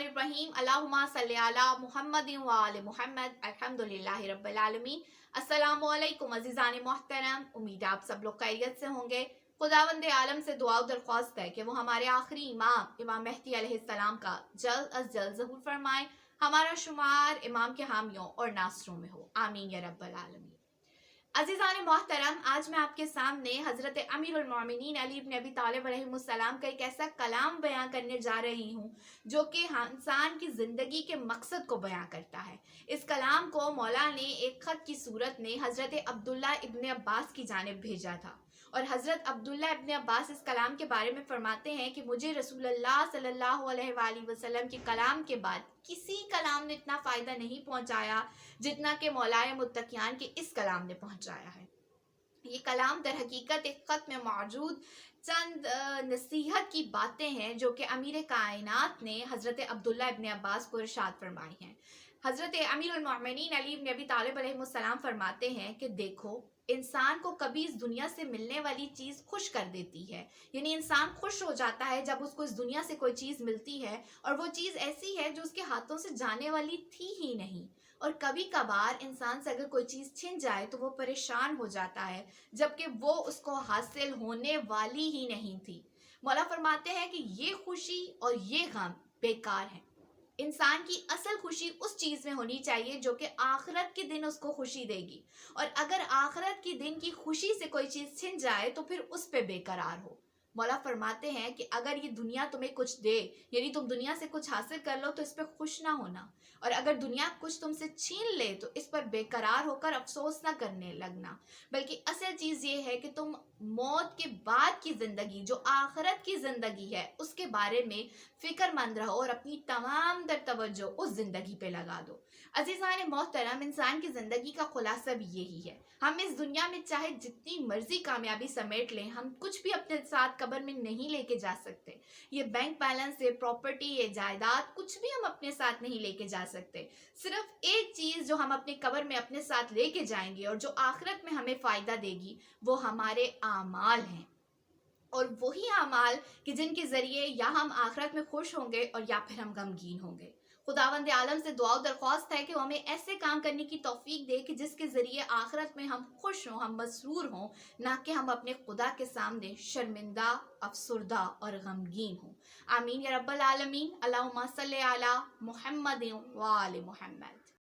बिस्मिल्लाहिर्रहमानिर्रहीम अल्लाहुम्मा सल्ली अला मुहम्मद व आले मुहम्मद अल्हम्दुलिल्लाहि रब्बिल आलमीन। अस्सलामु अलैकुम अज़ीज़ान मोहतरम, उम्मीद है आप सब लोग खैरियत से होंगे। खुदावंद आलम से दुआ और दरख्वास्त है कि वो हमारे आखिरी इमाम मेहदी अलैहिस्सलाम का जल्द अज जल्द ज़हूर फरमाए, हमारा शुमार इमाम के हामियों और नासरों में हो, आमीन या रब्बल आलमीन। अज़ीज़ान मोहतरम, आज मैं आपके सामने हज़रत अमीरुल मोमिनीन अली इब्न अबी तालिब अलैहिस्सलाम का एक ऐसा कलाम बयां करने जा रही हूँ जो कि इंसान की ज़िंदगी के मकसद को बयां करता है। इस कलाम को मौला ने एक ख़त की सूरत में हज़रत अब्दुल्ला इब्न अब्बास की जानिब भेजा था, और हज़रत अब्दुल्ला इब्न अब्बास इस कलाम के बारे में फरमाते हैं कि मुझे रसूलुल्लाह सल्लल्लाहु अलैहि वसल्लम के कलाम के बाद किसी कलाम ने इतना फ़ायदा नहीं पहुँचाया जितना कि मौलाए मुत्तकियान के इस कलाम ने पहुँचाया है। ये कलाम दर हकीकत एक ख़त में मौजूद चंद नसीहत की बातें हैं जो कि अमीर कायनात ने हज़रत अब्दुल्ला इब्न अब्बास को इरशाद फरमाई हैं। हज़रत अमीरुल मोमिनीन अली इब्न अबी तालिब अलैहिस्सलाम फरमाते हैं कि देखो, इंसान को कभी इस दुनिया से मिलने वाली चीज़ खुश कर देती है, यानी इंसान खुश हो जाता है जब उसको इस दुनिया से कोई चीज़ मिलती है और वो चीज़ ऐसी है जो उसके हाथों से जाने वाली थी ही नहीं। और कभी कभार इंसान से अगर कोई चीज़ छिन जाए तो वो परेशान हो जाता है, जबकि वो उसको हासिल होने वाली ही नहीं थी। मौला फरमाते हैं कि ये खुशी और ये गम बेकार है। इंसान की असल खुशी उस चीज़ में होनी चाहिए जो कि आखिरत के दिन उसको खुशी देगी, और अगर आखिरत के दिन की खुशी से कोई चीज़ छिन जाए तो फिर उस पे बेकरार हो। मौला फरमाते हैं कि अगर ये दुनिया तुम्हें कुछ दे, यानी तुम दुनिया से कुछ हासिल कर लो, तो इस पर खुश ना होना, और अगर दुनिया कुछ तुमसे छीन ले तो इस पर बेकरार होकर अफसोस ना करने लगना, बल्कि असल चीज़ ये है कि तुम मौत के बाद की ज़िंदगी जो आखिरत की ज़िंदगी है उसके बारे में फ़िक्रमंद रहो और अपनी तमाम तर तवज्जो उस ज़िंदगी पे लगा दो। अज़ीज़ान मोहतरम, इंसान की ज़िंदगी का खुलासा भी यही है। हम इस दुनिया में चाहे जितनी मर्जी कामयाबी समेट लें, हम कुछ भी अपने साथ कब्र में नहीं लेके जा सकते। ये बैंक बैलेंस, ये प्रॉपर्टी, ये जायदाद, कुछ भी हम अपने साथ नहीं लेके जा सकते। सिर्फ एक चीज़ जो हम अपने कब्र में अपने साथ लेके जाएंगे और जो आखिरत में हमें फ़ायदा देगी, वो हमारे आमाल हैं, और वही आमाल कि जिनके ज़रिए या हम आखिरत में खुश होंगे और या फिर हम गमगीन होंगे। खुदावंद आलम से दुआ दरख्वास्त है कि वो हमें ऐसे काम करने की तौफीक दे कि जिसके ज़रिए आखिरत में हम खुश हों, हम मसरूर हों, ना कि हम अपने खुदा के सामने शर्मिंदा, अफसुर्दा और गमगीन हों। आमीन या रब्बल आलमीन। अल्लाहुम्मा सल्ली अला मुहम्मद व आले मुहम्मद।